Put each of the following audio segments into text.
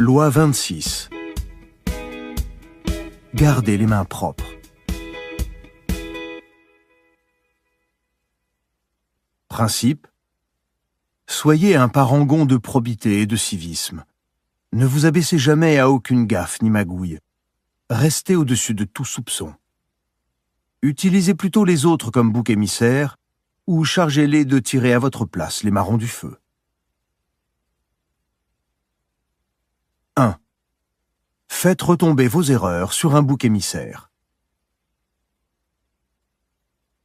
Loi 26. Gardez les mains propres. Principe. Soyez un parangon de probité et de civisme. Ne vous abaissez jamais à aucune gaffe ni magouille. Restez au-dessus de tout soupçon. Utilisez plutôt les autres comme bouc émissaire ou chargez-les de tirer à votre place les marrons du feu. 1. Faites retomber vos erreurs sur un bouc émissaire.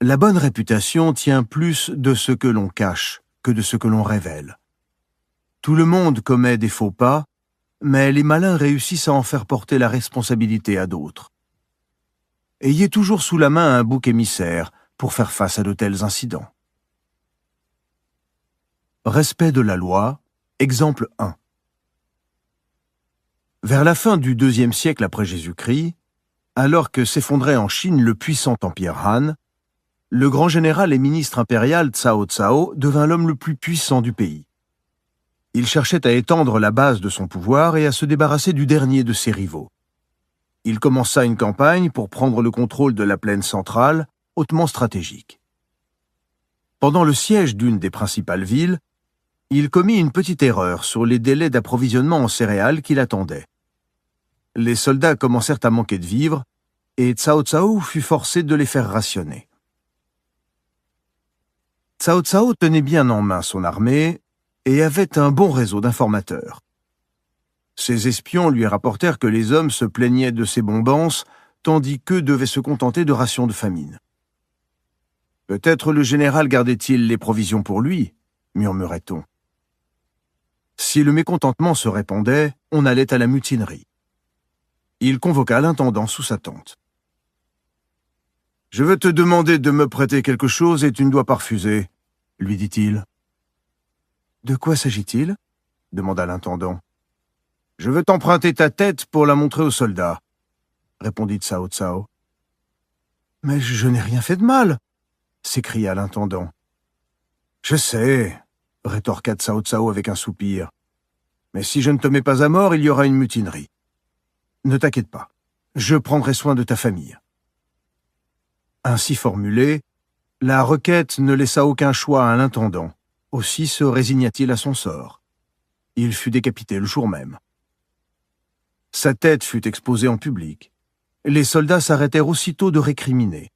La bonne réputation tient plus de ce que l'on cache que de ce que l'on révèle. Tout le monde commet des faux pas, mais les malins réussissent à en faire porter la responsabilité à d'autres. Ayez toujours sous la main un bouc émissaire pour faire face à de tels incidents. Respect de la loi, exemple 1. Vers la fin du IIe siècle après Jésus-Christ, alors que s'effondrait en Chine le puissant empire Han, le grand général et ministre impérial Cao Cao devint l'homme le plus puissant du pays. Il cherchait à étendre la base de son pouvoir et à se débarrasser du dernier de ses rivaux. Il commença une campagne pour prendre le contrôle de la plaine centrale, hautement stratégique. Pendant le siège d'une des principales villes, il commit une petite erreur sur les délais d'approvisionnement en céréales qui l'attendaient. Les soldats commencèrent à manquer de vivres et Cao Cao fut forcé de les faire rationner. Cao Cao tenait bien en main son armée et avait un bon réseau d'informateurs. Ses espions lui rapportèrent que les hommes se plaignaient de ses bombances, tandis qu'eux devaient se contenter de rations de famine. « Peut-être le général gardait-il les provisions pour lui » murmurait-on. Si le mécontentement se répandait, on allait à la mutinerie. Il convoqua l'intendant sous sa tente. « Je veux te demander de me prêter quelque chose et tu ne dois pas refuser, » lui dit-il. « De quoi s'agit-il » demanda l'intendant. « Je veux t'emprunter ta tête pour la montrer aux soldats, » répondit Cao Cao. « Mais je n'ai rien fait de mal » s'écria l'intendant. « Je sais, » rétorqua Cao Cao avec un soupir. « Mais si je ne te mets pas à mort, il y aura une mutinerie. Ne t'inquiète pas, je prendrai soin de ta famille. » Ainsi formulée, la requête ne laissa aucun choix à l'intendant. Aussi se résigna-t-il à son sort. Il fut décapité le jour même. Sa tête fut exposée en public. Les soldats s'arrêtèrent aussitôt de récriminer.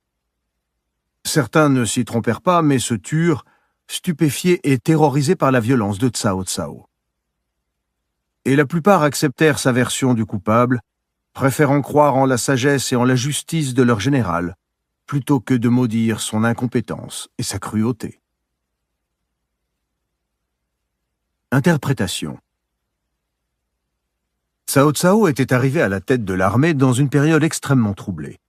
Certains ne s'y trompèrent pas, mais se turent, stupéfiés et terrorisés par la violence de Cao Cao. Et la plupart acceptèrent sa version du coupable, préférant croire en la sagesse et en la justice de leur général, plutôt que de maudire son incompétence et sa cruauté. Interprétation. Cao Cao était arrivé à la tête de l'armée dans une période extrêmement troublée.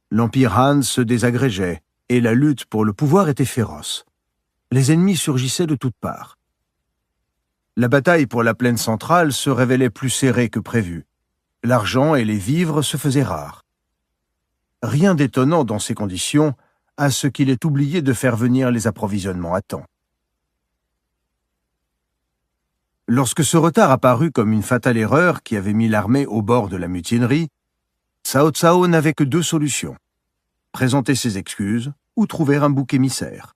L'empire Han se désagrégeait et la lutte pour le pouvoir était féroce. Les ennemis surgissaient de toutes parts. La bataille pour la plaine centrale se révélait plus serrée que prévu. L'argent et les vivres se faisaient rares. Rien d'étonnant dans ces conditions à ce qu'il ait oublié de faire venir les approvisionnements à temps. Lorsque ce retard apparut comme une fatale erreur qui avait mis l'armée au bord de la mutinerie, Cao Cao n'avait que deux solutions: présenter ses excuses ou trouver un bouc émissaire.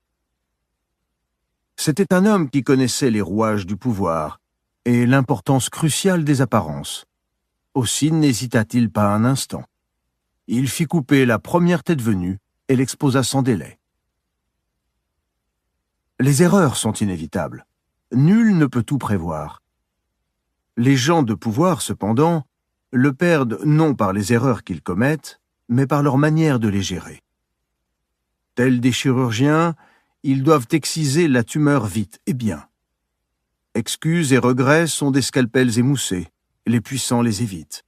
C'était un homme qui connaissait les rouages du pouvoir et l'importance cruciale des apparences. Aussi n'hésita-t-il pas un instant. Il fit couper la première tête venue et l'exposa sans délai. Les erreurs sont inévitables. Nul ne peut tout prévoir. Les gens de pouvoir, cependant, le perdent non par les erreurs qu'ils commettent, mais par leur manière de les gérer. Tels des chirurgiens, ils doivent exciser la tumeur vite et bien. Excuses et regrets sont des scalpels émoussés, les puissants les évitent.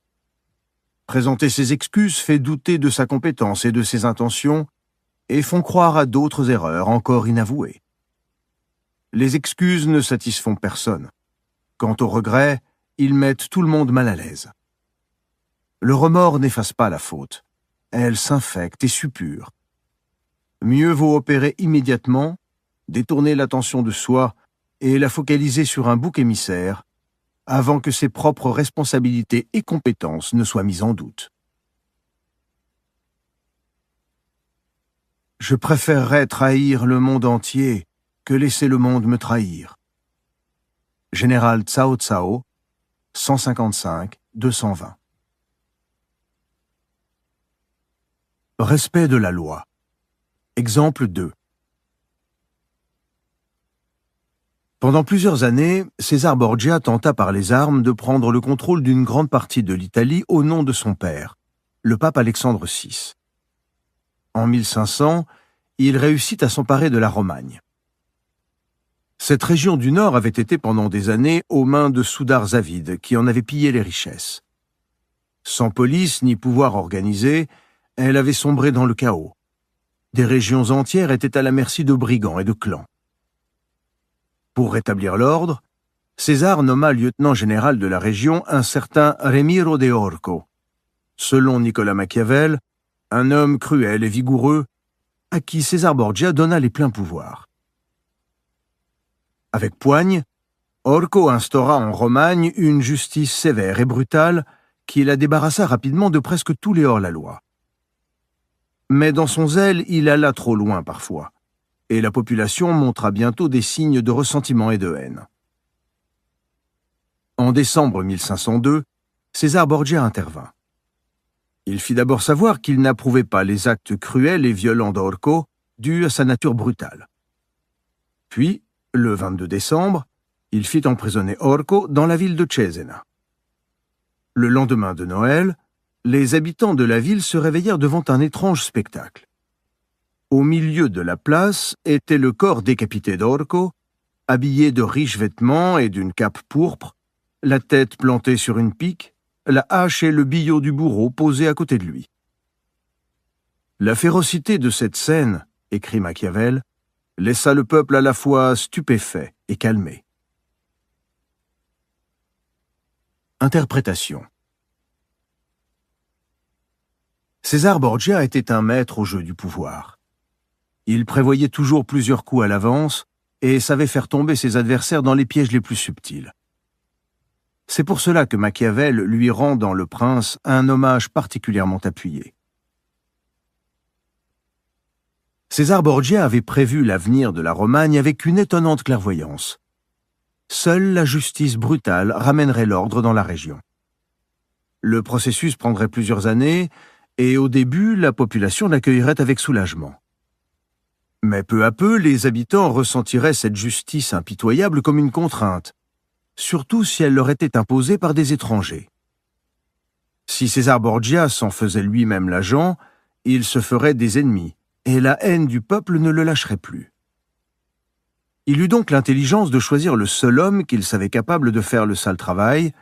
Présenter ses excuses fait douter de sa compétence et de ses intentions et font croire à d'autres erreurs encore inavouées. Les excuses ne satisfont personne. Quant aux regrets, ils mettent tout le monde mal à l'aise. Le remords n'efface pas la faute. Elle s'infecte et suppure. Mieux vaut opérer immédiatement, détourner l'attention de soi et la focaliser sur un bouc émissaire, avant que ses propres responsabilités et compétences ne soient mises en doute. Je préférerais trahir le monde entier que laisser le monde me trahir. Général Cao Cao, 155-220. Respect de la loi. Exemple 2. Pendant plusieurs années, César Borgia tenta par les armes de prendre le contrôle d'une grande partie de l'Italie au nom de son père, le pape Alexandre VI. En 1500, il réussit à s'emparer de la Romagne. Cette région du nord avait été pendant des années aux mains de soudards avides qui en avaient pillé les richesses. Sans police ni pouvoir organisé, elle avait sombré dans le chaos. Des régions entières étaient à la merci de brigands et de clans. Pour rétablir l'ordre, César nomma lieutenant général de la région un certain Remiro de Orco, selon Nicolas Machiavel, un homme cruel et vigoureux, à qui César Borgia donna les pleins pouvoirs. Avec poigne, Orco instaura en Romagne une justice sévère et brutale qui la débarrassa rapidement de presque tous les hors-la-loi. Mais dans son zèle, il alla trop loin parfois, et la population montra bientôt des signes de ressentiment et de haine. En décembre 1502, César Borgia intervint. Il fit d'abord savoir qu'il n'approuvait pas les actes cruels et violents d'Orco dus à sa nature brutale. Puis, le 22 décembre, il fit emprisonner Orco dans la ville de Cesena. Le lendemain de Noël, les habitants de la ville se réveillèrent devant un étrange spectacle. Au milieu de la place était le corps décapité d'Orco, habillé de riches vêtements et d'une cape pourpre, la tête plantée sur une pique, la hache et le billot du bourreau posés à côté de lui. La férocité de cette scène, écrit Machiavel, laissa le peuple à la fois stupéfait et calmé. Interprétation. César Borgia était un maître au jeu du pouvoir. Il prévoyait toujours plusieurs coups à l'avance et savait faire tomber ses adversaires dans les pièges les plus subtils. C'est pour cela que Machiavel lui rend dans Le Prince un hommage particulièrement appuyé. César Borgia avait prévu l'avenir de la Romagne avec une étonnante clairvoyance. Seule la justice brutale ramènerait l'ordre dans la région. Le processus prendrait plusieurs années et au début, la population l'accueillerait avec soulagement. Mais peu à peu, les habitants ressentiraient cette justice impitoyable comme une contrainte, surtout si elle leur était imposée par des étrangers. Si César Borgia s'en faisait lui-même l'agent, il se ferait des ennemis, et la haine du peuple ne le lâcherait plus. Il eut donc l'intelligence de choisir le seul homme qu'il savait capable de faire le sale travail,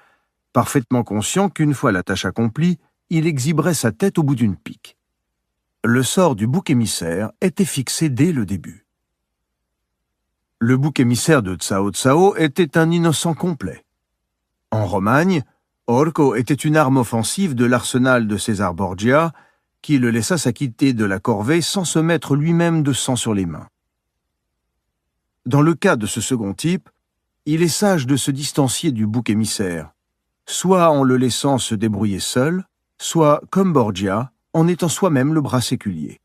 parfaitement conscient qu'une fois la tâche accomplie, il exhiberait sa tête au bout d'une pique. Le sort du bouc émissaire était fixé dès le début. Le bouc émissaire de Cao Cao était un innocent complet. En Romagne, Orco était une arme offensive de l'arsenal de César Borgia, qui le laissa s'acquitter de la corvée sans se mettre lui-même de sang sur les mains. Dans le cas de ce second type, il est sage de se distancier du bouc émissaire, soit en le laissant se débrouiller seul, soit, comme Borgia, en étant soi-même le bras séculier.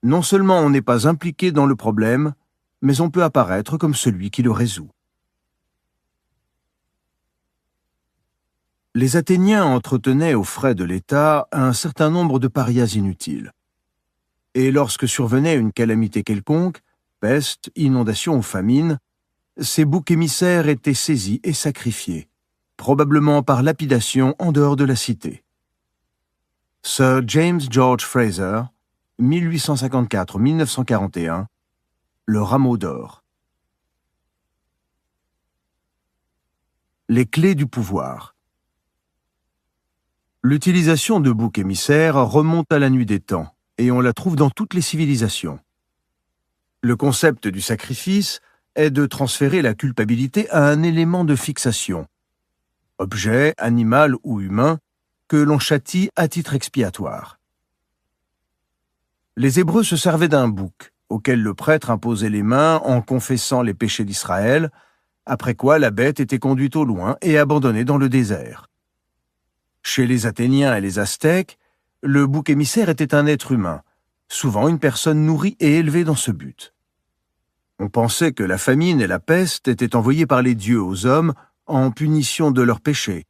Non seulement on n'est pas impliqué dans le problème, mais on peut apparaître comme celui qui le résout. Les Athéniens entretenaient aux frais de l'État un certain nombre de parias inutiles. Et lorsque survenait une calamité quelconque, peste, inondation ou famine, ces boucs émissaires étaient saisis et sacrifiés, probablement par lapidation en dehors de la cité. Sir James George Fraser, 1854-1941, Le Rameau d'or. Les clés du pouvoir. L'utilisation de boucs émissaires remonte à la nuit des temps, et on la trouve dans toutes les civilisations. Le concept du sacrifice est de transférer la culpabilité à un élément de fixation, objet, animal ou humain, que l'on châtie à titre expiatoire. Les Hébreux se servaient d'un bouc, auquel le prêtre imposait les mains en confessant les péchés d'Israël, après quoi la bête était conduite au loin et abandonnée dans le désert. Chez les Athéniens et les Aztèques, le bouc émissaire était un être humain, souvent une personne nourrie et élevée dans ce but. On pensait que la famine et la peste étaient envoyées par les dieux aux hommes en punition de leurs péchés.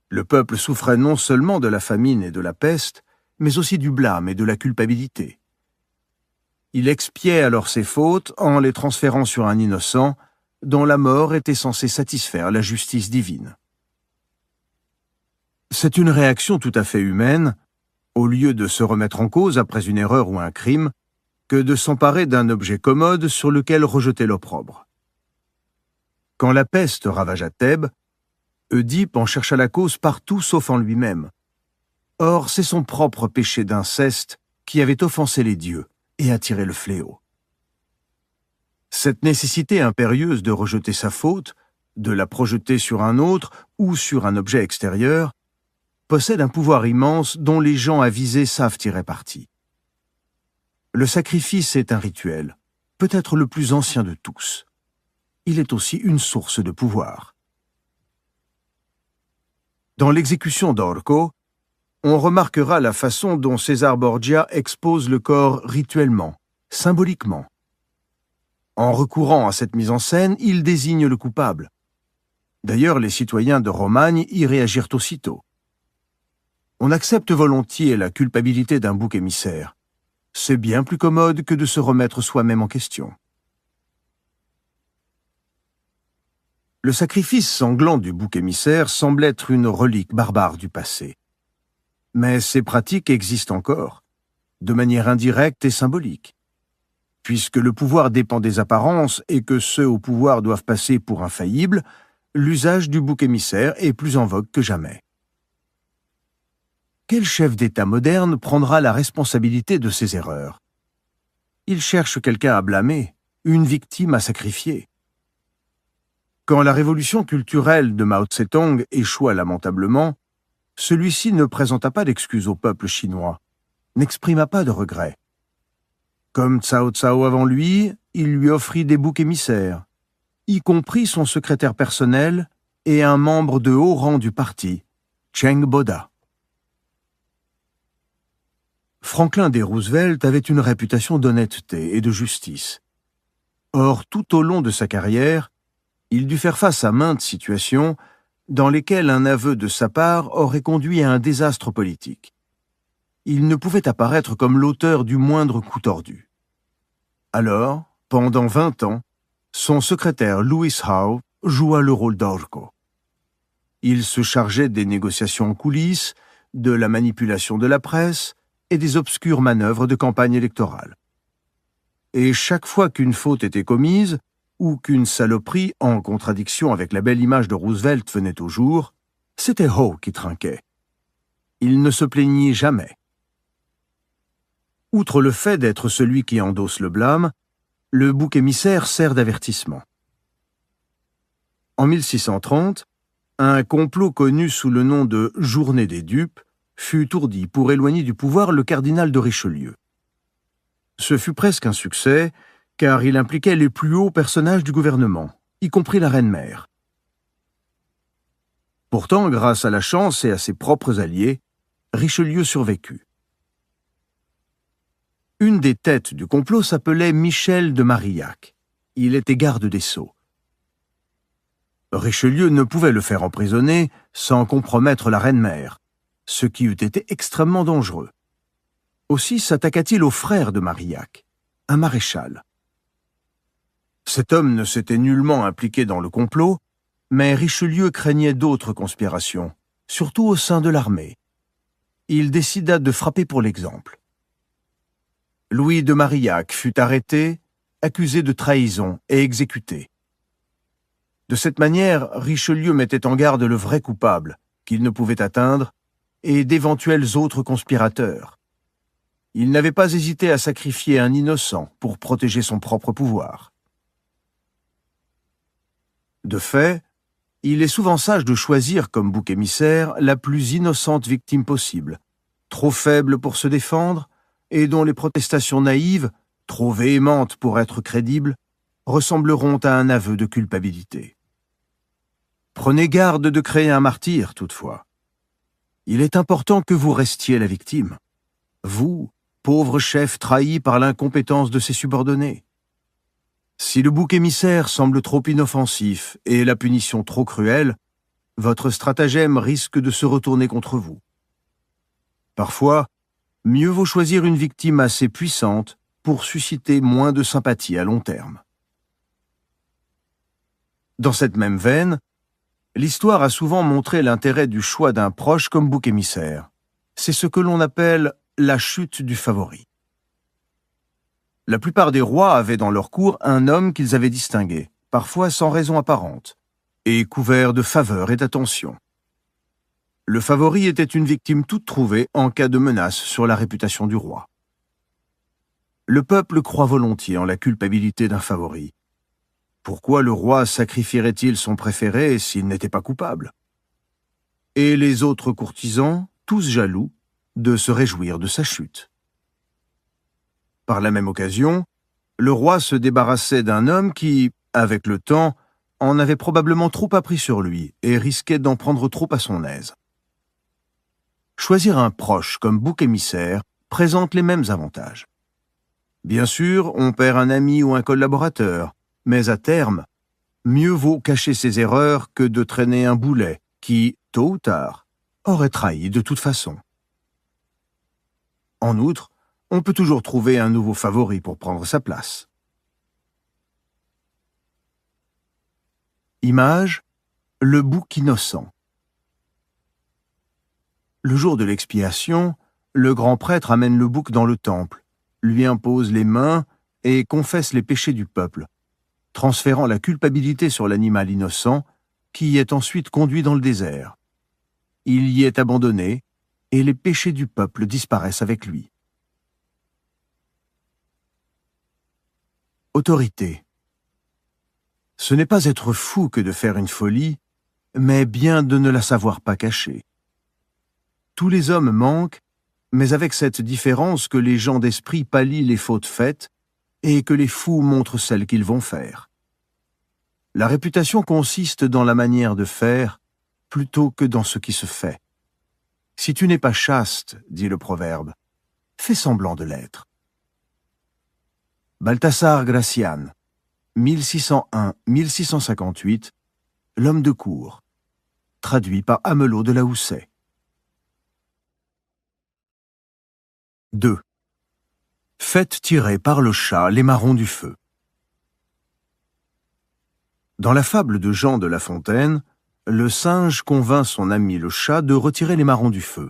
Le peuple souffrait non seulement de la famine et de la peste, mais aussi du blâme et de la culpabilité. Il expiait alors ses fautes en les transférant sur un innocent, dont la mort était censée satisfaire la justice divine. C'est une réaction tout à fait humaine, au lieu de se remettre en cause après une erreur ou un crime, que de s'emparer d'un objet commode sur lequel rejeter l'opprobre. Quand la peste ravagea Thèbes, Oedipe en chercha la cause partout sauf en lui-même. Or, c'est son propre péché d'inceste qui avait offensé les dieux et attiré le fléau. Cette nécessité impérieuse de rejeter sa faute, de la projeter sur un autre ou sur un objet extérieur, possède un pouvoir immense dont les gens avisés savent tirer parti. Le sacrifice est un rituel, peut-être le plus ancien de tous. Il est aussi une source de pouvoir. Dans l'exécution d'Orco, on remarquera la façon dont César Borgia expose le corps rituellement, symboliquement. En recourant à cette mise en scène, il désigne le coupable. D'ailleurs, les citoyens de Romagne y réagirent aussitôt. On accepte volontiers la culpabilité d'un bouc émissaire. C'est bien plus commode que de se remettre soi-même en question. Le sacrifice sanglant du bouc émissaire semble être une relique barbare du passé. Mais ces pratiques existent encore, de manière indirecte et symbolique. Puisque le pouvoir dépend des apparences et que ceux au pouvoir doivent passer pour infaillibles, l'usage du bouc émissaire est plus en vogue que jamais. Quel chef d'État moderne prendra la responsabilité de ces erreurs? Il cherche quelqu'un à blâmer, une victime à sacrifier. Quand la révolution culturelle de Mao Tse-tung échoua lamentablement, celui-ci ne présenta pas d'excuses au peuple chinois, n'exprima pas de regrets. Comme Cao Cao avant lui, il lui offrit des boucs émissaires, y compris son secrétaire personnel et un membre de haut rang du parti, Cheng Boda. Franklin D. Roosevelt avait une réputation d'honnêteté et de justice. Or, tout au long de sa carrière, il dut faire face à maintes situations dans lesquelles un aveu de sa part aurait conduit à un désastre politique. Il ne pouvait apparaître comme l'auteur du moindre coup tordu. Alors, pendant 20 ans, son secrétaire Louis Howe joua le rôle d'Orco. Il se chargeait des négociations en coulisses, de la manipulation de la presse et des obscures manœuvres de campagne électorale. Et chaque fois qu'une faute était commise, ou qu'une saloperie en contradiction avec la belle image de Roosevelt venait au jour, c'était Howe qui trinquait. Il ne se plaignit jamais. Outre le fait d'être celui qui endosse le blâme, le bouc émissaire sert d'avertissement. En 1630, un complot connu sous le nom de « Journée des dupes » fut ourdi pour éloigner du pouvoir le cardinal de Richelieu. Ce fut presque un succès, car il impliquait les plus hauts personnages du gouvernement, y compris la reine-mère. Pourtant, grâce à la chance et à ses propres alliés, Richelieu survécut. Une des têtes du complot s'appelait Michel de Marillac. Il était garde des Sceaux. Richelieu ne pouvait le faire emprisonner sans compromettre la reine-mère, ce qui eût été extrêmement dangereux. Aussi s'attaqua-t-il au frère de Marillac, un maréchal. Cet homme ne s'était nullement impliqué dans le complot, mais Richelieu craignait d'autres conspirations, surtout au sein de l'armée. Il décida de frapper pour l'exemple. Louis de Marillac fut arrêté, accusé de trahison et exécuté. De cette manière, Richelieu mettait en garde le vrai coupable, qu'il ne pouvait atteindre, et d'éventuels autres conspirateurs. Il n'avait pas hésité à sacrifier un innocent pour protéger son propre pouvoir. De fait, il est souvent sage de choisir comme bouc émissaire la plus innocente victime possible, trop faible pour se défendre et dont les protestations naïves, trop véhémentes pour être crédibles, ressembleront à un aveu de culpabilité. Prenez garde de créer un martyr, toutefois. Il est important que vous restiez la victime. Vous, pauvre chef trahi par l'incompétence de ses subordonnés. Si le bouc émissaire semble trop inoffensif et la punition trop cruelle, votre stratagème risque de se retourner contre vous. Parfois, mieux vaut choisir une victime assez puissante pour susciter moins de sympathie à long terme. Dans cette même veine, l'histoire a souvent montré l'intérêt du choix d'un proche comme bouc émissaire. C'est ce que l'on appelle la chute du favori. La plupart des rois avaient dans leur cour un homme qu'ils avaient distingué, parfois sans raison apparente, et couvert de faveur et d'attention. Le favori était une victime toute trouvée en cas de menace sur la réputation du roi. Le peuple croit volontiers en la culpabilité d'un favori. Pourquoi le roi sacrifierait-il son préféré s'il n'était pas coupable? Et les autres courtisans, tous jaloux, de se réjouir de sa chute. Par la même occasion, le roi se débarrassait d'un homme qui, avec le temps, en avait probablement trop appris sur lui et risquait d'en prendre trop à son aise. Choisir un proche comme bouc émissaire présente les mêmes avantages. Bien sûr, on perd un ami ou un collaborateur, mais à terme, mieux vaut cacher ses erreurs que de traîner un boulet qui, tôt ou tard, aurait trahi de toute façon. En outre, on peut toujours trouver un nouveau favori pour prendre sa place. Image, le bouc innocent. Le jour de l'expiation, le grand prêtre amène le bouc dans le temple, lui impose les mains et confesse les péchés du peuple, transférant la culpabilité sur l'animal innocent, qui y est ensuite conduit dans le désert. Il y est abandonné, et les péchés du peuple disparaissent avec lui. Autorité. Ce n'est pas être fou que de faire une folie, mais bien de ne la savoir pas cacher. Tous les hommes manquent, mais avec cette différence que les gens d'esprit pallient les fautes faites et que les fous montrent celles qu'ils vont faire. La réputation consiste dans la manière de faire plutôt que dans ce qui se fait. Si tu n'es pas chaste, dit le proverbe, fais semblant de l'être. Balthasar Gracian, 1601-1658, l'homme de cour, traduit par Amelot de la Houssaye. 2. Faites tirer par le chat les marrons du feu. Dans la fable de Jean de La Fontaine, le singe convainc son ami le chat de retirer les marrons du feu.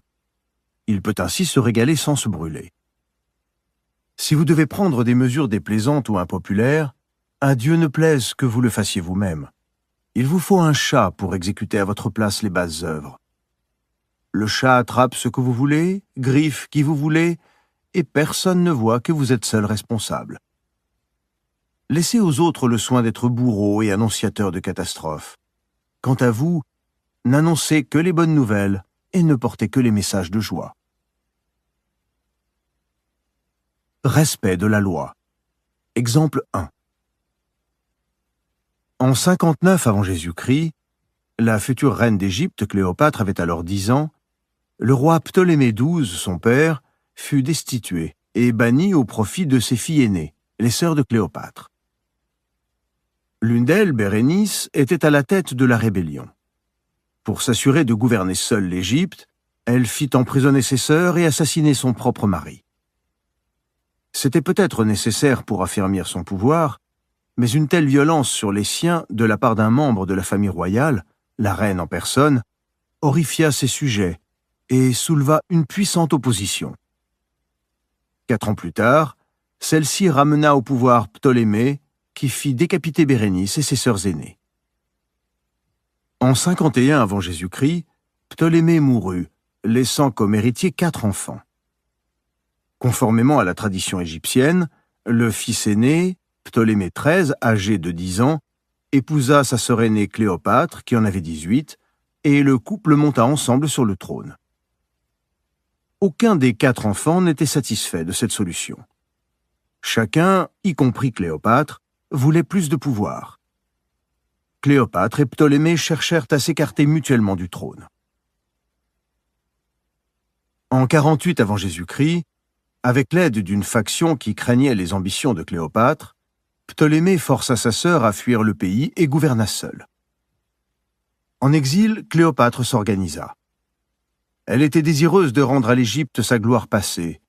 Il peut ainsi se régaler sans se brûler. Si vous devez prendre des mesures déplaisantes ou impopulaires, à Dieu ne plaise que vous le fassiez vous-même. Il vous faut un chat pour exécuter à votre place les basses œuvres. Le chat attrape ce que vous voulez, griffe qui vous voulez, et personne ne voit que vous êtes seul responsable. Laissez aux autres le soin d'être bourreaux et annonciateurs de catastrophes. Quant à vous, n'annoncez que les bonnes nouvelles et ne portez que les messages de joie. Respect de la loi. Exemple 1. En 59 avant Jésus-Christ, la future reine d'Égypte, Cléopâtre, avait alors 10 ans, le roi Ptolémée XII, son père, fut destitué et banni au profit de ses filles aînées, les sœurs de Cléopâtre. L'une d'elles, Bérénice, était à la tête de la rébellion. Pour s'assurer de gouverner seule l'Égypte, elle fit emprisonner ses sœurs et assassiner son propre mari. C'était peut-être nécessaire pour affermir son pouvoir, mais une telle violence sur les siens de la part d'un membre de la famille royale, la reine en personne, horrifia ses sujets et souleva une puissante opposition. 4 ans plus tard, celle-ci ramena au pouvoir Ptolémée, qui fit décapiter Bérénice et ses sœurs aînées. En 51 avant Jésus-Christ, Ptolémée mourut, laissant comme héritier 4 enfants. Conformément à la tradition égyptienne, le fils aîné, Ptolémée XIII, âgé de 10 ans, épousa sa sœur aînée Cléopâtre, qui en avait 18, et le couple monta ensemble sur le trône. Aucun des 4 enfants n'était satisfait de cette solution. Chacun, y compris Cléopâtre, voulait plus de pouvoir. Cléopâtre et Ptolémée cherchèrent à s'écarter mutuellement du trône. En 48 avant Jésus-Christ, avec l'aide d'une faction qui craignait les ambitions de Cléopâtre, Ptolémée força sa sœur à fuir le pays et gouverna seule. En exil, Cléopâtre s'organisa. Elle était désireuse de rendre à l'Égypte sa gloire passée,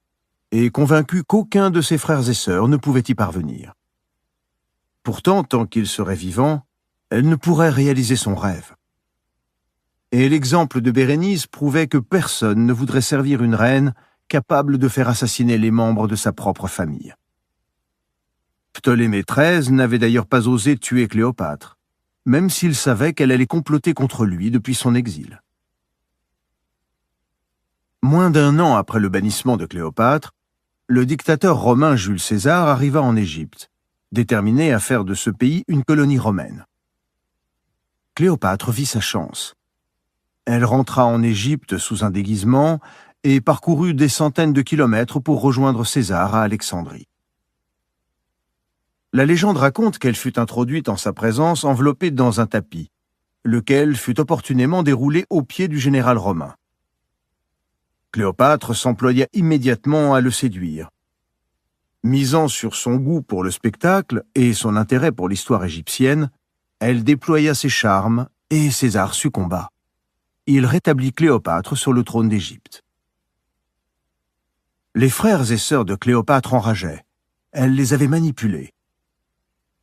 et convaincue qu'aucun de ses frères et sœurs ne pouvait y parvenir. Pourtant, tant qu'il serait vivant, elle ne pourrait réaliser son rêve. Et l'exemple de Bérénice prouvait que personne ne voudrait servir une reine capable de faire assassiner les membres de sa propre famille. Ptolémée XIII n'avait d'ailleurs pas osé tuer Cléopâtre, même s'il savait qu'elle allait comploter contre lui depuis son exil. Moins d'un an après le bannissement de Cléopâtre, le dictateur romain Jules César arriva en Égypte, déterminé à faire de ce pays une colonie romaine. Cléopâtre vit sa chance. Elle rentra en Égypte sous un déguisement et parcourut des centaines de kilomètres pour rejoindre César à Alexandrie. La légende raconte qu'elle fut introduite en sa présence enveloppée dans un tapis, lequel fut opportunément déroulé aux pieds du général romain. Cléopâtre s'employa immédiatement à le séduire. Misant sur son goût pour le spectacle et son intérêt pour l'histoire égyptienne, elle déploya ses charmes et César succomba. Il rétablit Cléopâtre sur le trône d'Égypte. Les frères et sœurs de Cléopâtre enrageaient. Elle les avait manipulés.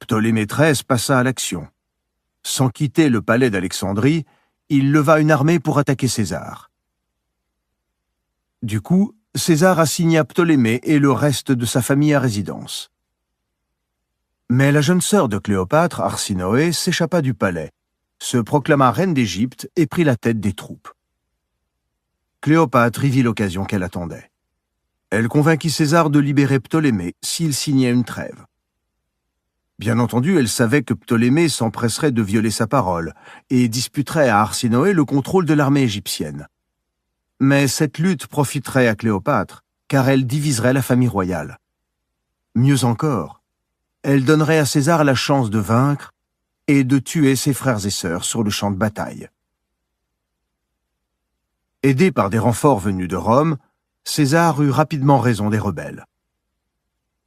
Ptolémée XIII passa à l'action. Sans quitter le palais d'Alexandrie, il leva une armée pour attaquer César. Du coup, César assigna Ptolémée et le reste de sa famille à résidence. Mais la jeune sœur de Cléopâtre, Arsinoé, s'échappa du palais, se proclama reine d'Égypte et prit la tête des troupes. Cléopâtre y vit l'occasion qu'elle attendait. Elle convainquit César de libérer Ptolémée s'il signait une trêve. Bien entendu, elle savait que Ptolémée s'empresserait de violer sa parole et disputerait à Arsinoé le contrôle de l'armée égyptienne. Mais cette lutte profiterait à Cléopâtre, car elle diviserait la famille royale. Mieux encore, elle donnerait à César la chance de vaincre et de tuer ses frères et sœurs sur le champ de bataille. Aidé par des renforts venus de Rome, César eut rapidement raison des rebelles.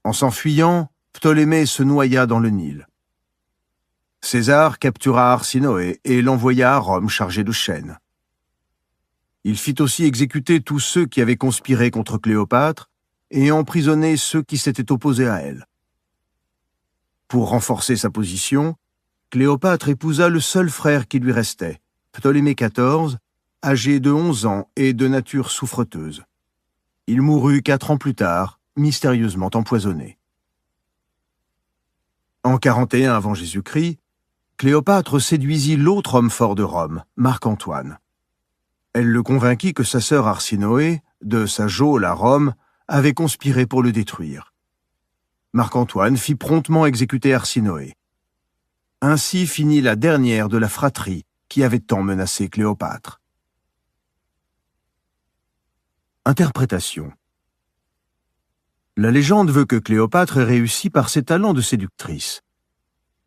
En s'enfuyant, Ptolémée se noya dans le Nil. César captura Arsinoé et l'envoya à Rome chargé de chaînes. Il fit aussi exécuter tous ceux qui avaient conspiré contre Cléopâtre et emprisonner ceux qui s'étaient opposés à elle. Pour renforcer sa position, Cléopâtre épousa le seul frère qui lui restait, Ptolémée XIV, âgé de 11 ans et de nature souffreteuse. Il mourut 4 ans plus tard, mystérieusement empoisonné. En 41 avant Jésus-Christ, Cléopâtre séduisit l'autre homme fort de Rome, Marc-Antoine. Elle le convainquit que sa sœur Arsinoé, de sa geôle à Rome, avait conspiré pour le détruire. Marc-Antoine fit promptement exécuter Arsinoé. Ainsi finit la dernière de la fratrie qui avait tant menacé Cléopâtre. Interprétation. La légende veut que Cléopâtre ait réussi par ses talents de séductrice.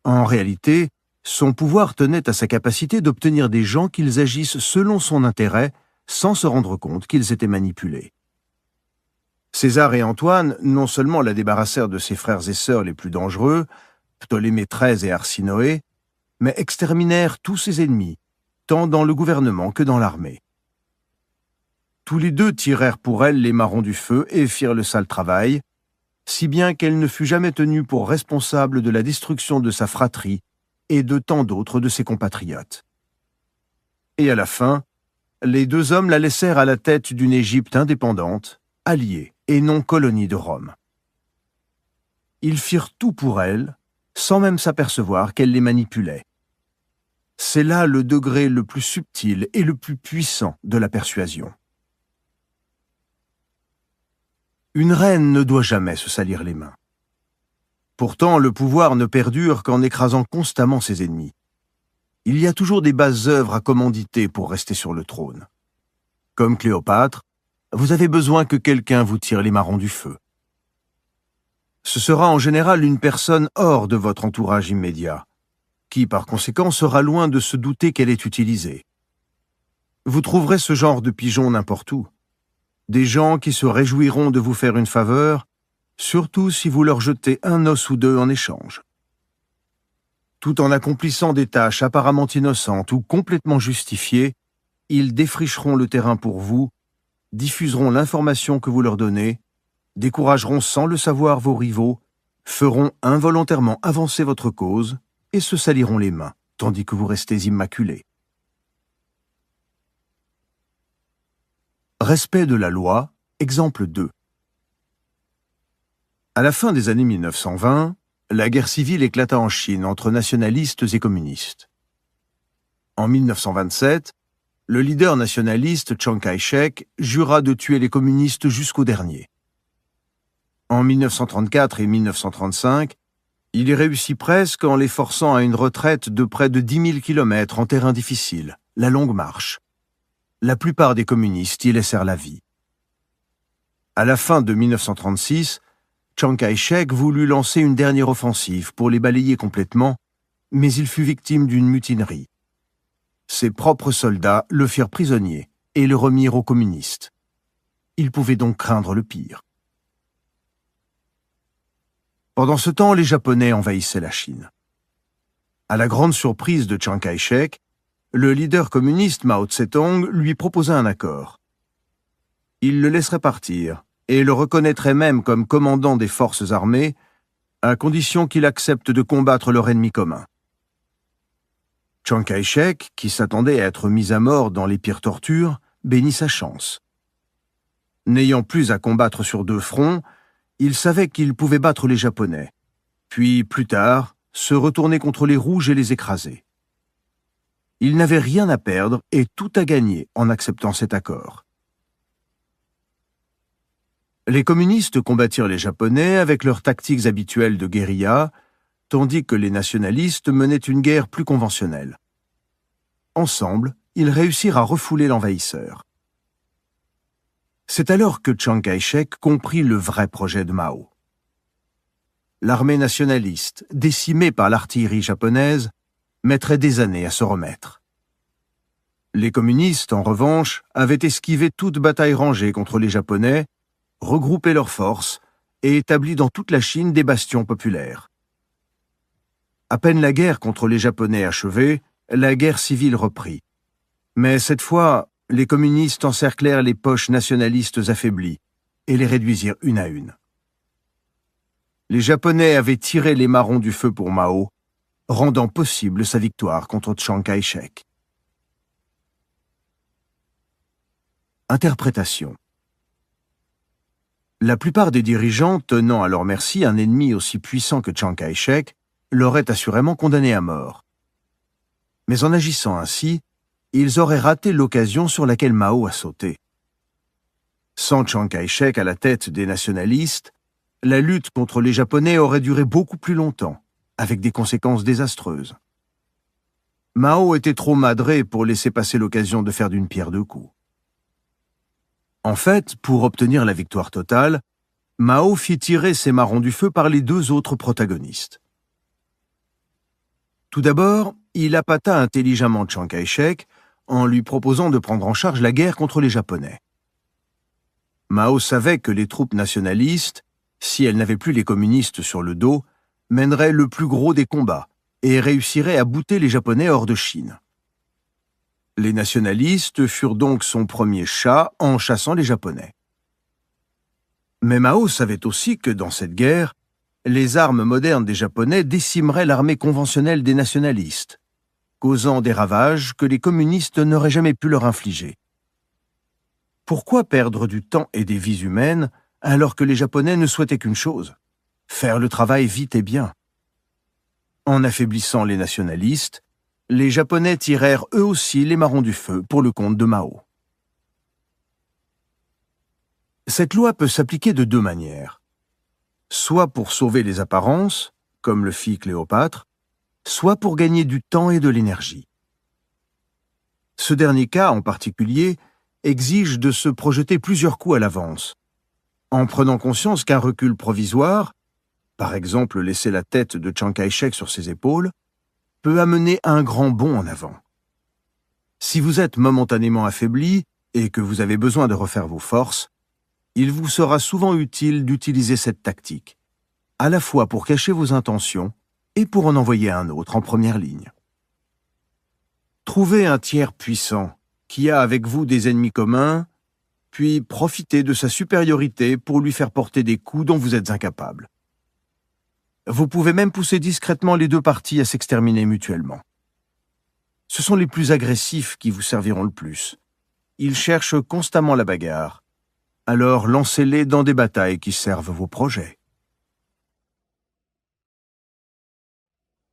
En réalité, son pouvoir tenait à sa capacité d'obtenir des gens qu'ils agissent selon son intérêt, sans se rendre compte qu'ils étaient manipulés. César et Antoine non seulement la débarrassèrent de ses frères et sœurs les plus dangereux, Ptolémée XIII et Arsinoé, mais exterminèrent tous ses ennemis, tant dans le gouvernement que dans l'armée. Tous les deux tirèrent pour elle les marrons du feu et firent le sale travail, si bien qu'elle ne fut jamais tenue pour responsable de la destruction de sa fratrie et de tant d'autres de ses compatriotes. Et à la fin, les deux hommes la laissèrent à la tête d'une Égypte indépendante, alliée et non colonie de Rome. Ils firent tout pour elle, sans même s'apercevoir qu'elle les manipulait. C'est là le degré le plus subtil et le plus puissant de la persuasion. Une reine ne doit jamais se salir les mains. Pourtant, le pouvoir ne perdure qu'en écrasant constamment ses ennemis. Il y a toujours des basses œuvres à commanditer pour rester sur le trône. Comme Cléopâtre, vous avez besoin que quelqu'un vous tire les marrons du feu. Ce sera en général une personne hors de votre entourage immédiat, qui par conséquent sera loin de se douter qu'elle est utilisée. Vous trouverez ce genre de pigeons n'importe où. Des gens qui se réjouiront de vous faire une faveur, surtout si vous leur jetez un os ou deux en échange. Tout en accomplissant des tâches apparemment innocentes ou complètement justifiées, ils défricheront le terrain pour vous, diffuseront l'information que vous leur donnez, décourageront sans le savoir vos rivaux, feront involontairement avancer votre cause et se saliront les mains, tandis que vous restez immaculés. Respect de la loi, exemple 2. À la fin des années 1920, la guerre civile éclata en Chine entre nationalistes et communistes. En 1927, le leader nationaliste Chiang Kai-shek jura de tuer les communistes jusqu'au dernier. En 1934 et 1935, il y réussit presque en les forçant à une retraite de près de 10 000 km en terrain difficile, la Longue Marche. La plupart des communistes y laissèrent la vie. À la fin de 1936, Chiang Kai-shek voulut lancer une dernière offensive pour les balayer complètement, mais il fut victime d'une mutinerie. Ses propres soldats le firent prisonnier et le remirent aux communistes. Il pouvait donc craindre le pire. Pendant ce temps, les Japonais envahissaient la Chine. À la grande surprise de Chiang Kai-shek, le leader communiste Mao Tse-tung lui proposa un accord. Il le laisserait partir et le reconnaîtrait même comme commandant des forces armées, à condition qu'il accepte de combattre leur ennemi commun. Chiang Kai-shek, qui s'attendait à être mis à mort dans les pires tortures, bénit sa chance. N'ayant plus à combattre sur deux fronts, il savait qu'il pouvait battre les Japonais, puis, plus tard, se retourner contre les Rouges et les écraser. Il n'avait rien à perdre et tout à gagner en acceptant cet accord. Les communistes combattirent les Japonais avec leurs tactiques habituelles de guérilla, tandis que les nationalistes menaient une guerre plus conventionnelle. Ensemble, ils réussirent à refouler l'envahisseur. C'est alors que Chiang Kai-shek comprit le vrai projet de Mao. L'armée nationaliste, décimée par l'artillerie japonaise, mettrait des années à se remettre. Les communistes, en revanche, avaient esquivé toute bataille rangée contre les Japonais, regroupé leurs forces et établi dans toute la Chine des bastions populaires. À peine la guerre contre les Japonais achevée, la guerre civile reprit. Mais cette fois, les communistes encerclèrent les poches nationalistes affaiblies et les réduisirent une à une. Les Japonais avaient tiré les marrons du feu pour Mao, rendant possible sa victoire contre Chiang Kai-shek. Interprétation. La plupart des dirigeants tenant à leur merci un ennemi aussi puissant que Chiang Kai-shek l'auraient assurément condamné à mort. Mais en agissant ainsi, ils auraient raté l'occasion sur laquelle Mao a sauté. Sans Chiang Kai-shek à la tête des nationalistes, la lutte contre les Japonais aurait duré beaucoup plus longtemps, avec des conséquences désastreuses. Mao était trop madré pour laisser passer l'occasion de faire d'une pierre deux coups. En fait, pour obtenir la victoire totale, Mao fit tirer ses marrons du feu par les deux autres protagonistes. Tout d'abord, il appâta intelligemment Chiang Kai-shek en lui proposant de prendre en charge la guerre contre les Japonais. Mao savait que les troupes nationalistes, si elles n'avaient plus les communistes sur le dos, mèneraient le plus gros des combats et réussiraient à bouter les Japonais hors de Chine. Les nationalistes furent donc son premier chat en chassant les Japonais. Mais Mao savait aussi que dans cette guerre, les armes modernes des Japonais décimeraient l'armée conventionnelle des nationalistes, causant des ravages que les communistes n'auraient jamais pu leur infliger. Pourquoi perdre du temps et des vies humaines alors que les Japonais ne souhaitaient qu'une chose, faire le travail vite et bien? En affaiblissant les nationalistes, les Japonais tirèrent eux aussi les marrons du feu pour le compte de Mao. Cette loi peut s'appliquer de deux manières. Soit pour sauver les apparences, comme le fit Cléopâtre, soit pour gagner du temps et de l'énergie. Ce dernier cas, en particulier, exige de se projeter plusieurs coups à l'avance, en prenant conscience qu'un recul provisoire, par exemple laisser la tête de Chiang Kai-shek sur ses épaules, peut amener un grand bond en avant. Si vous êtes momentanément affaibli et que vous avez besoin de refaire vos forces, il vous sera souvent utile d'utiliser cette tactique, à la fois pour cacher vos intentions et pour en envoyer un autre en première ligne. Trouvez un tiers puissant qui a avec vous des ennemis communs, puis profitez de sa supériorité pour lui faire porter des coups dont vous êtes incapable. Vous pouvez même pousser discrètement les deux parties à s'exterminer mutuellement. Ce sont les plus agressifs qui vous serviront le plus. Ils cherchent constamment la bagarre. Alors lancez-les dans des batailles qui servent vos projets.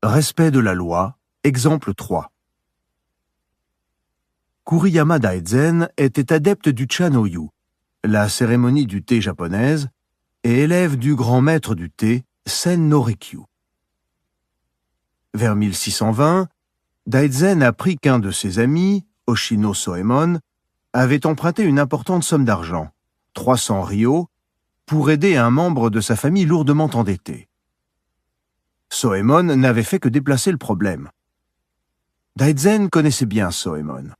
Respect de la loi, exemple 3. Kuriyama Daizen était adepte du Cha-no-yu, la cérémonie du thé japonaise, et élève du grand maître du thé, Sen no Rikyu. Vers 1620, Daizen apprit qu'un de ses amis, Oshino Soemon, avait emprunté une importante somme d'argent, 300 ryō, pour aider un membre de sa famille lourdement endetté. Soemon n'avait fait que déplacer le problème. Daizen connaissait bien Soemon.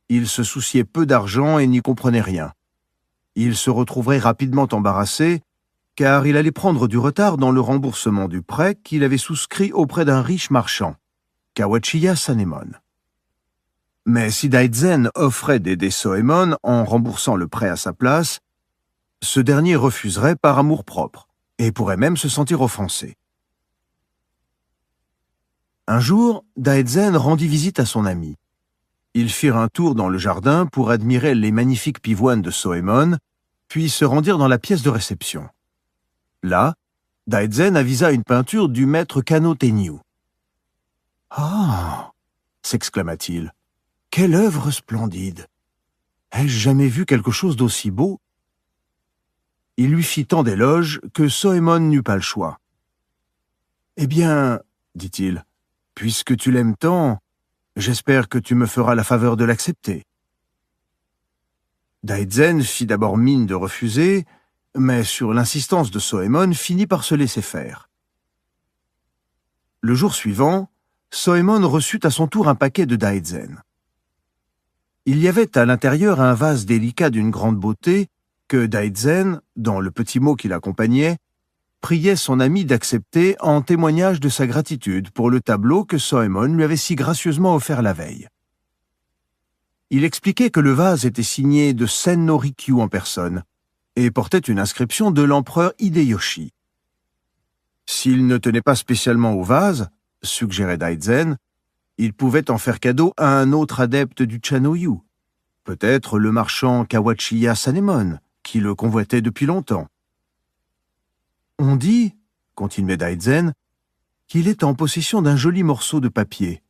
Il se souciait peu d'argent et n'y comprenait rien. Il se retrouverait rapidement embarrassé, car il allait prendre du retard dans le remboursement du prêt qu'il avait souscrit auprès d'un riche marchand, Kawachiya Sanemon. Mais si Daizen offrait d'aider Soemon en remboursant le prêt à sa place, ce dernier refuserait par amour-propre et pourrait même se sentir offensé. Un jour, Daizen rendit visite à son ami. Ils firent un tour dans le jardin pour admirer les magnifiques pivoines de Soemon, puis se rendirent dans la pièce de réception. Là, Daizen avisa une peinture du maître Kano Tenyu. « Ah !» s'exclama-t-il. « Quelle œuvre splendide! Ai-je jamais vu quelque chose d'aussi beau ?» Il lui fit tant d'éloges que Soemon n'eut pas le choix. « Eh bien, dit-il, puisque tu l'aimes tant, j'espère que tu me feras la faveur de l'accepter. » Daizen fit d'abord mine de refuser, mais sur l'insistance de Soemon finit par se laisser faire. Le jour suivant, Soemon reçut à son tour un paquet de Daizen. Il y avait à l'intérieur un vase délicat d'une grande beauté que Daizen, dans le petit mot qui l'accompagnait, priait son ami d'accepter en témoignage de sa gratitude pour le tableau que Soemon lui avait si gracieusement offert la veille. Il expliquait que le vase était signé de Sen no Rikyu en personne et portait une inscription de l'empereur Hideyoshi. S'il ne tenait pas spécialement au vase, suggérait Daizen, il pouvait en faire cadeau à un autre adepte du Cha-no-yu, peut-être le marchand Kawachiya Sanemon, qui le convoitait depuis longtemps. On dit, continuait Daizen, qu'il est en possession d'un joli morceau de papier,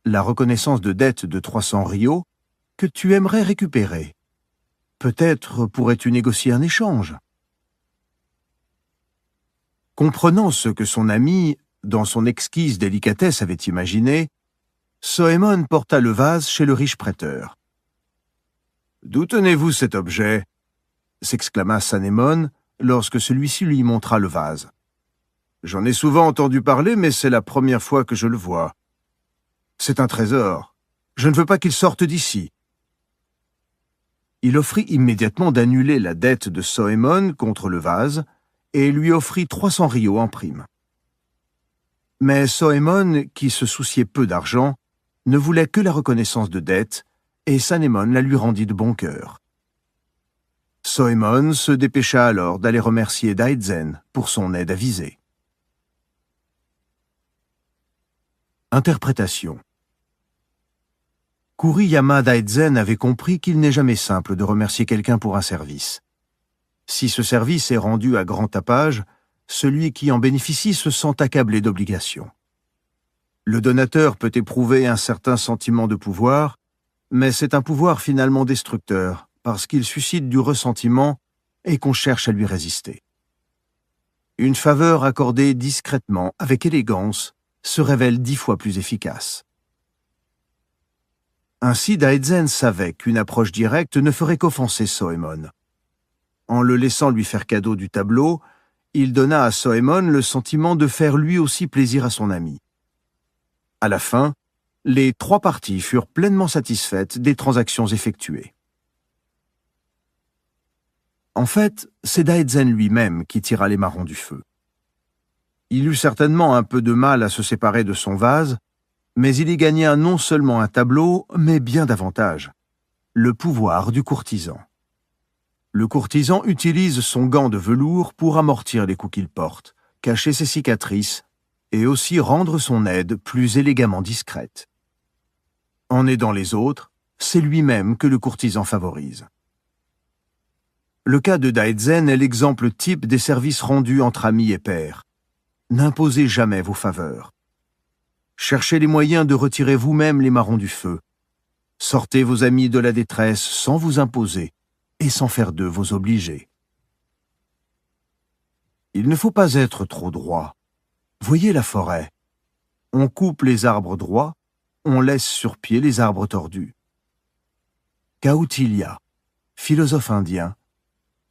la reconnaissance de dette de 300 ryō, que tu aimerais récupérer. Peut-être pourrais-tu négocier un échange. Comprenant ce que son ami, dans son exquise délicatesse, avait imaginé, Soemon porta le vase chez le riche prêteur. « D'où tenez-vous cet objet » s'exclama Sanemon lorsque celui-ci lui montra le vase. « J'en ai souvent entendu parler, mais c'est la première fois que je le vois. C'est un trésor. Je ne veux pas qu'il sorte d'ici. » Il offrit immédiatement d'annuler la dette de Soemon contre le vase et lui offrit 300 ryō en prime. Mais Soemon, qui se souciait peu d'argent, ne voulait que la reconnaissance de dette, et Sanemon la lui rendit de bon cœur. Soemon se dépêcha alors d'aller remercier Daizen pour son aide avisée. Interprétation. Kuriyama Daizen avait compris qu'il n'est jamais simple de remercier quelqu'un pour un service. Si ce service est rendu à grand tapage, celui qui en bénéficie se sent accablé d'obligations. Le donateur peut éprouver un certain sentiment de pouvoir, mais c'est un pouvoir finalement destructeur, parce qu'il suscite du ressentiment et qu'on cherche à lui résister. Une faveur accordée discrètement, avec élégance, se révèle 10 fois plus efficace. Ainsi, Daizen savait qu'une approche directe ne ferait qu'offenser Soemon. En le laissant lui faire cadeau du tableau, il donna à Soemon le sentiment de faire lui aussi plaisir à son ami. À la fin, les trois parties furent pleinement satisfaites des transactions effectuées. En fait, c'est Daezen lui-même qui tira les marrons du feu. Il eut certainement un peu de mal à se séparer de son vase, mais il y gagna non seulement un tableau, mais bien davantage, le pouvoir du courtisan. Le courtisan utilise son gant de velours pour amortir les coups qu'il porte, cacher ses cicatrices et aussi rendre son aide plus élégamment discrète. En aidant les autres, c'est lui-même que le courtisan favorise. Le cas de Daezen est l'exemple type des services rendus entre amis et pairs. N'imposez jamais vos faveurs. Cherchez les moyens de retirer vous-même les marrons du feu. Sortez vos amis de la détresse sans vous imposer et sans faire d'eux vos obligés. Il ne faut pas être trop droit. Voyez la forêt. On coupe les arbres droits, on laisse sur pied les arbres tordus. Kautilya, philosophe indien,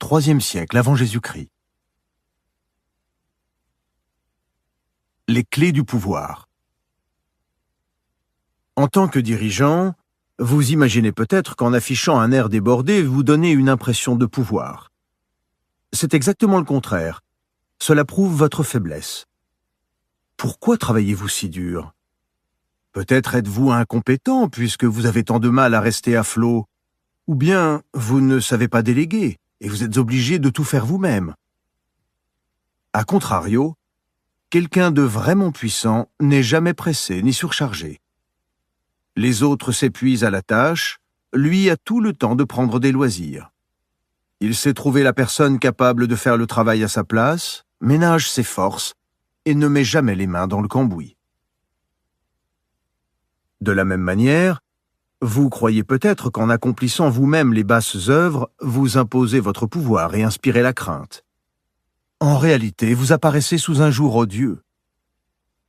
IIIe siècle avant Jésus-Christ. Les clés du pouvoir. En tant que dirigeant, vous imaginez peut-être qu'en affichant un air débordé, vous donnez une impression de pouvoir. C'est exactement le contraire. Cela prouve votre faiblesse. Pourquoi travaillez-vous si dur? Peut-être êtes-vous incompétent puisque vous avez tant de mal à rester à flot, ou bien vous ne savez pas déléguer et vous êtes obligé de tout faire vous-même. A contrario, quelqu'un de vraiment puissant n'est jamais pressé ni surchargé. Les autres s'épuisent à la tâche, lui a tout le temps de prendre des loisirs. Il sait trouver la personne capable de faire le travail à sa place, ménage ses forces et ne met jamais les mains dans le cambouis. De la même manière, vous croyez peut-être qu'en accomplissant vous-même les basses œuvres, vous imposez votre pouvoir et inspirez la crainte. En réalité, vous apparaissez sous un jour odieux,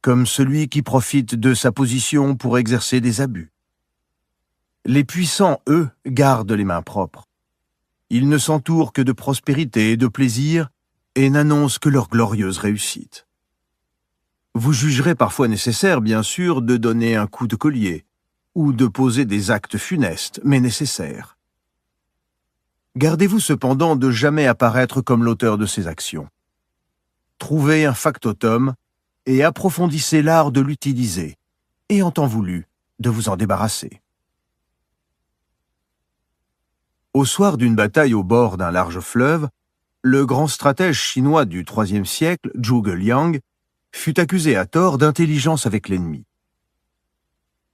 comme celui qui profite de sa position pour exercer des abus. Les puissants, eux, gardent les mains propres. Ils ne s'entourent que de prospérité et de plaisir et n'annoncent que leur glorieuse réussite. Vous jugerez parfois nécessaire, bien sûr, de donner un coup de collier ou de poser des actes funestes, mais nécessaires. Gardez-vous cependant de jamais apparaître comme l'auteur de ces actions. Trouvez un factotum et approfondissez l'art de l'utiliser, et en temps voulu, de vous en débarrasser. Au soir d'une bataille au bord d'un large fleuve, le grand stratège chinois du IIIe siècle, Zhuge Liang, fut accusé à tort d'intelligence avec l'ennemi.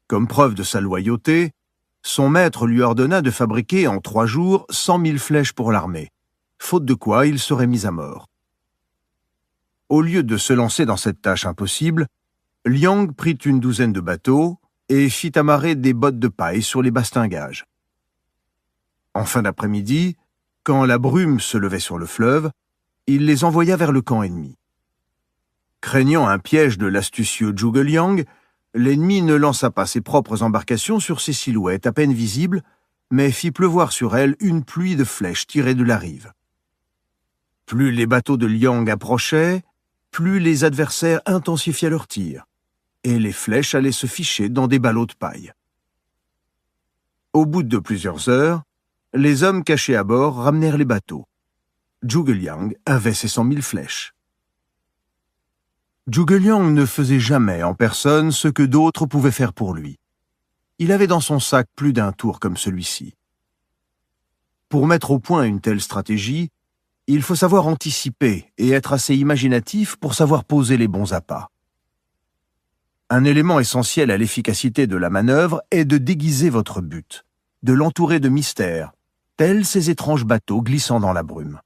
Comme preuve de sa loyauté, son maître lui ordonna de fabriquer en 3 jours 100 000 flèches pour l'armée, faute de quoi il serait mis à mort. Au lieu de se lancer dans cette tâche impossible, Liang prit une douzaine de bateaux et fit amarrer des bottes de paille sur les bastingages. En fin d'après-midi, quand la brume se levait sur le fleuve, il les envoya vers le camp ennemi. Craignant un piège de l'astucieux Zhuge Liang, l'ennemi ne lança pas ses propres embarcations sur ces silhouettes à peine visibles, mais fit pleuvoir sur elles une pluie de flèches tirées de la rive. Plus les bateaux de Liang approchaient, plus les adversaires intensifiaient leurs tirs, et les flèches allaient se ficher dans des ballots de paille. Au bout de plusieurs heures, les hommes cachés à bord ramenèrent les bateaux. Zhuge Liang avait ses 100 000 flèches. Zhuge Liang ne faisait jamais en personne ce que d'autres pouvaient faire pour lui. Il avait dans son sac plus d'un tour comme celui-ci. Pour mettre au point une telle stratégie, il faut savoir anticiper et être assez imaginatif pour savoir poser les bons appâts. Un élément essentiel à l'efficacité de la manœuvre est de déguiser votre but, de l'entourer de mystères, tels ces étranges bateaux glissant dans la brume.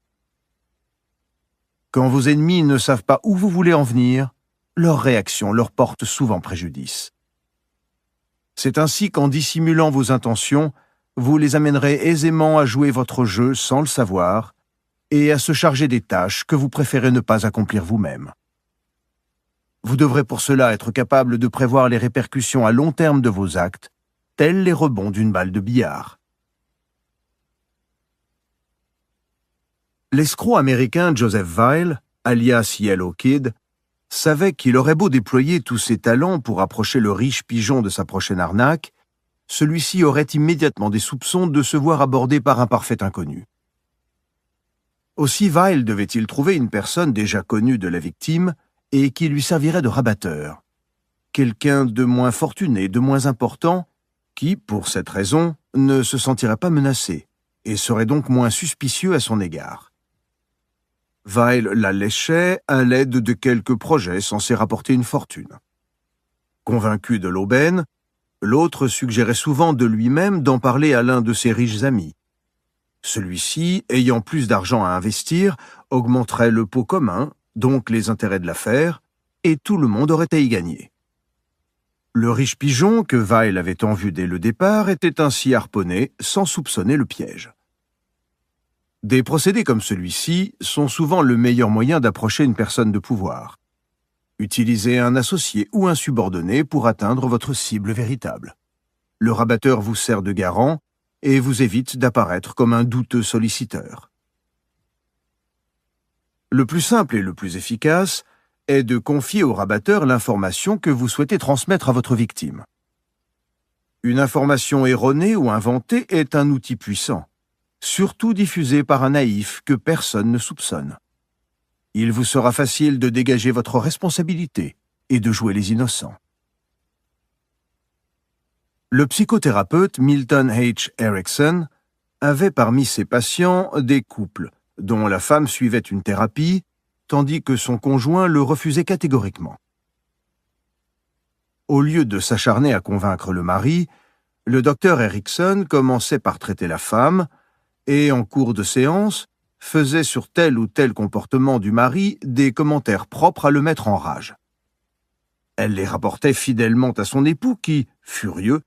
Quand vos ennemis ne savent pas où vous voulez en venir, leur réaction leur porte souvent préjudice. C'est ainsi qu'en dissimulant vos intentions, vous les amènerez aisément à jouer votre jeu sans le savoir et à se charger des tâches que vous préférez ne pas accomplir vous-même. Vous devrez pour cela être capable de prévoir les répercussions à long terme de vos actes, tels les rebonds d'une balle de billard. L'escroc américain Joseph Weil, alias Yellow Kid, savait qu'il aurait beau déployer tous ses talents pour approcher le riche pigeon de sa prochaine arnaque, celui-ci aurait immédiatement des soupçons de se voir abordé par un parfait inconnu. Aussi Weil devait-il trouver une personne déjà connue de la victime et qui lui servirait de rabatteur. Quelqu'un de moins fortuné, de moins important, qui, pour cette raison, ne se sentirait pas menacé et serait donc moins suspicieux à son égard. Weil la léchait à l'aide de quelques projets censés rapporter une fortune. Convaincu de l'aubaine, l'autre suggérait souvent de lui-même d'en parler à l'un de ses riches amis. Celui-ci, ayant plus d'argent à investir, augmenterait le pot commun, donc les intérêts de l'affaire, et tout le monde aurait à y gagner. Le riche pigeon, que Weil avait en vue dès le départ, était ainsi harponné sans soupçonner le piège. Des procédés comme celui-ci sont souvent le meilleur moyen d'approcher une personne de pouvoir. Utilisez un associé ou un subordonné pour atteindre votre cible véritable. Le rabatteur vous sert de garant et vous évite d'apparaître comme un douteux solliciteur. Le plus simple et le plus efficace est de confier au rabatteur l'information que vous souhaitez transmettre à votre victime. Une information erronée ou inventée est un outil puissant, surtout diffusé par un naïf que personne ne soupçonne. Il vous sera facile de dégager votre responsabilité et de jouer les innocents. Le psychothérapeute Milton H. Erickson avait parmi ses patients des couples dont la femme suivait une thérapie, tandis que son conjoint le refusait catégoriquement. Au lieu de s'acharner à convaincre le mari, le docteur Erickson commençait par traiter la femme et, en cours de séance, faisait sur tel ou tel comportement du mari des commentaires propres à le mettre en rage. Elle les rapportait fidèlement à son époux qui, furieux,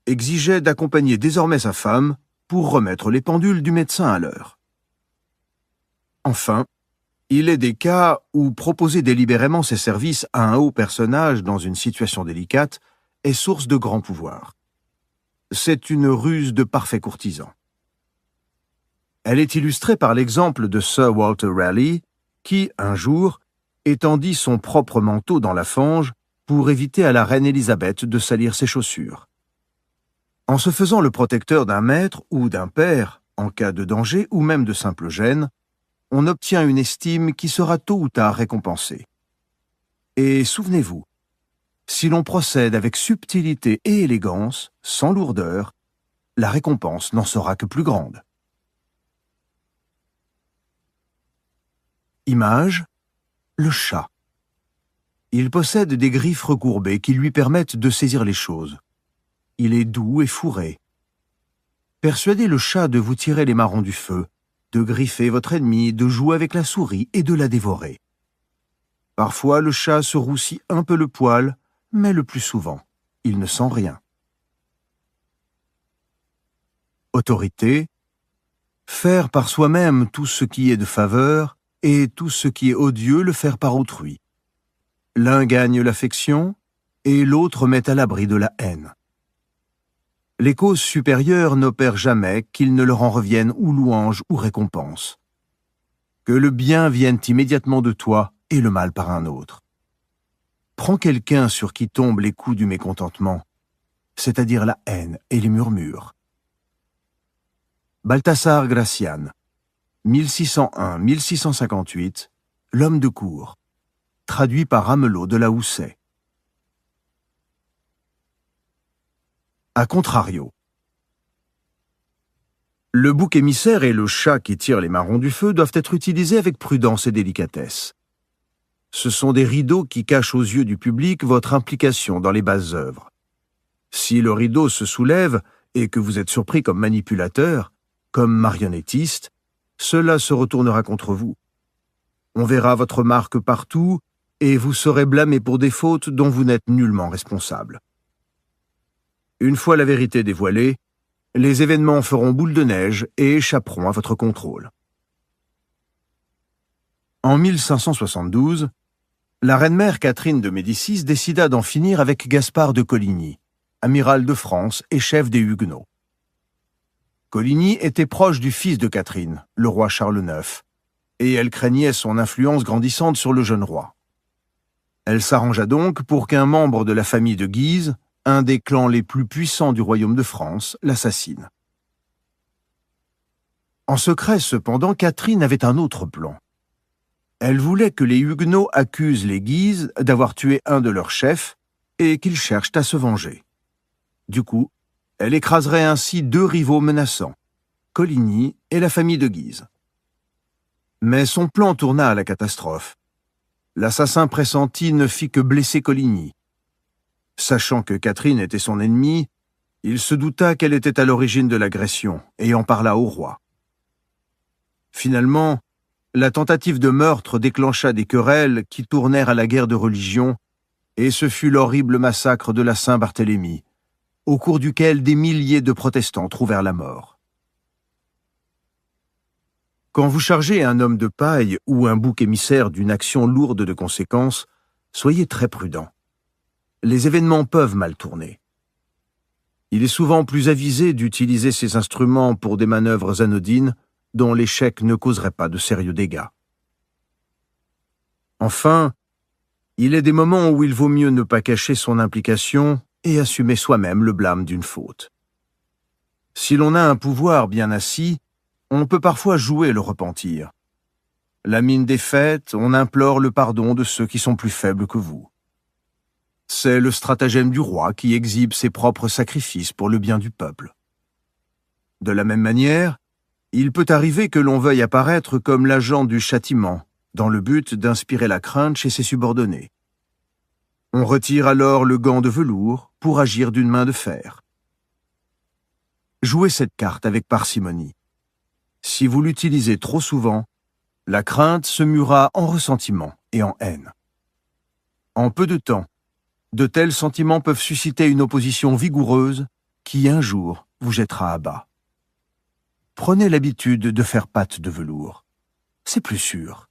exigeait d'accompagner désormais sa femme pour remettre les pendules du médecin à l'heure. Enfin, il est des cas où proposer délibérément ses services à un haut personnage dans une situation délicate est source de grand pouvoir. C'est une ruse de parfait courtisan. Elle est illustrée par l'exemple de Sir Walter Raleigh, qui, un jour, étendit son propre manteau dans la fange pour éviter à la reine Élisabeth de salir ses chaussures. En se faisant le protecteur d'un maître ou d'un père, en cas de danger ou même de simple gêne, on obtient une estime qui sera tôt ou tard récompensée. Et souvenez-vous, si l'on procède avec subtilité et élégance, sans lourdeur, la récompense n'en sera que plus grande. Image, le chat. Il possède des griffes recourbées qui lui permettent de saisir les choses. Il est doux et fourré. Persuadez le chat de vous tirer les marrons du feu, de griffer votre ennemi, de jouer avec la souris et de la dévorer. Parfois, le chat se roussit un peu le poil, mais le plus souvent, il ne sent rien. Autorité. Faire par soi-même tout ce qui est de faveur, et tout ce qui est odieux le faire par autrui. L'un gagne l'affection, et l'autre met à l'abri de la haine. Les causes supérieures n'opèrent jamais qu'il ne leur en revienne ou louange ou récompense. Que le bien vienne immédiatement de toi et le mal par un autre. Prends quelqu'un sur qui tombent les coups du mécontentement, c'est-à-dire la haine et les murmures. Balthasar Gracian, 1601-1658, L'homme de cour, traduit par Amelot de la Houssaye. A contrario. Le bouc émissaire et le chat qui tire les marrons du feu doivent être utilisés avec prudence et délicatesse. Ce sont des rideaux qui cachent aux yeux du public votre implication dans les basses œuvres. Si le rideau se soulève et que vous êtes surpris comme manipulateur, comme marionnettiste, cela se retournera contre vous. On verra votre marque partout et vous serez blâmé pour des fautes dont vous n'êtes nullement responsable. Une fois la vérité dévoilée, les événements feront boule de neige et échapperont à votre contrôle. En 1572, la reine-mère Catherine de Médicis décida d'en finir avec Gaspard de Coligny, amiral de France et chef des Huguenots. Coligny était proche du fils de Catherine, le roi Charles IX, et elle craignait son influence grandissante sur le jeune roi. Elle s'arrangea donc pour qu'un membre de la famille de Guise, un des clans les plus puissants du royaume de France, l'assassine. En secret, cependant, Catherine avait un autre plan. Elle voulait que les Huguenots accusent les Guises d'avoir tué un de leurs chefs et qu'ils cherchent à se venger. Du coup, elle écraserait ainsi deux rivaux menaçants, Coligny et la famille de Guise. Mais son plan tourna à la catastrophe. L'assassin pressenti ne fit que blesser Coligny. Sachant que Catherine était son ennemie, il se douta qu'elle était à l'origine de l'agression et en parla au roi. Finalement, la tentative de meurtre déclencha des querelles qui tournèrent à la guerre de religion, et ce fut l'horrible massacre de la Saint-Barthélemy, au cours duquel des milliers de protestants trouvèrent la mort. Quand vous chargez un homme de paille ou un bouc émissaire d'une action lourde de conséquences, soyez très prudent. Les événements peuvent mal tourner. Il est souvent plus avisé d'utiliser ces instruments pour des manœuvres anodines dont l'échec ne causerait pas de sérieux dégâts. Enfin, il est des moments où il vaut mieux ne pas cacher son implication et assumer soi-même le blâme d'une faute. Si l'on a un pouvoir bien assis, on peut parfois jouer le repentir. La mine défaite, on implore le pardon de ceux qui sont plus faibles que vous. C'est le stratagème du roi qui exhibe ses propres sacrifices pour le bien du peuple. De la même manière, il peut arriver que l'on veuille apparaître comme l'agent du châtiment, dans le but d'inspirer la crainte chez ses subordonnés. On retire alors le gant de velours pour agir d'une main de fer. Jouez cette carte avec parcimonie. Si vous l'utilisez trop souvent, la crainte se muera en ressentiment et en haine. En peu de temps, de tels sentiments peuvent susciter une opposition vigoureuse qui, un jour, vous jettera à bas. Prenez l'habitude de faire pâte de velours. C'est plus sûr.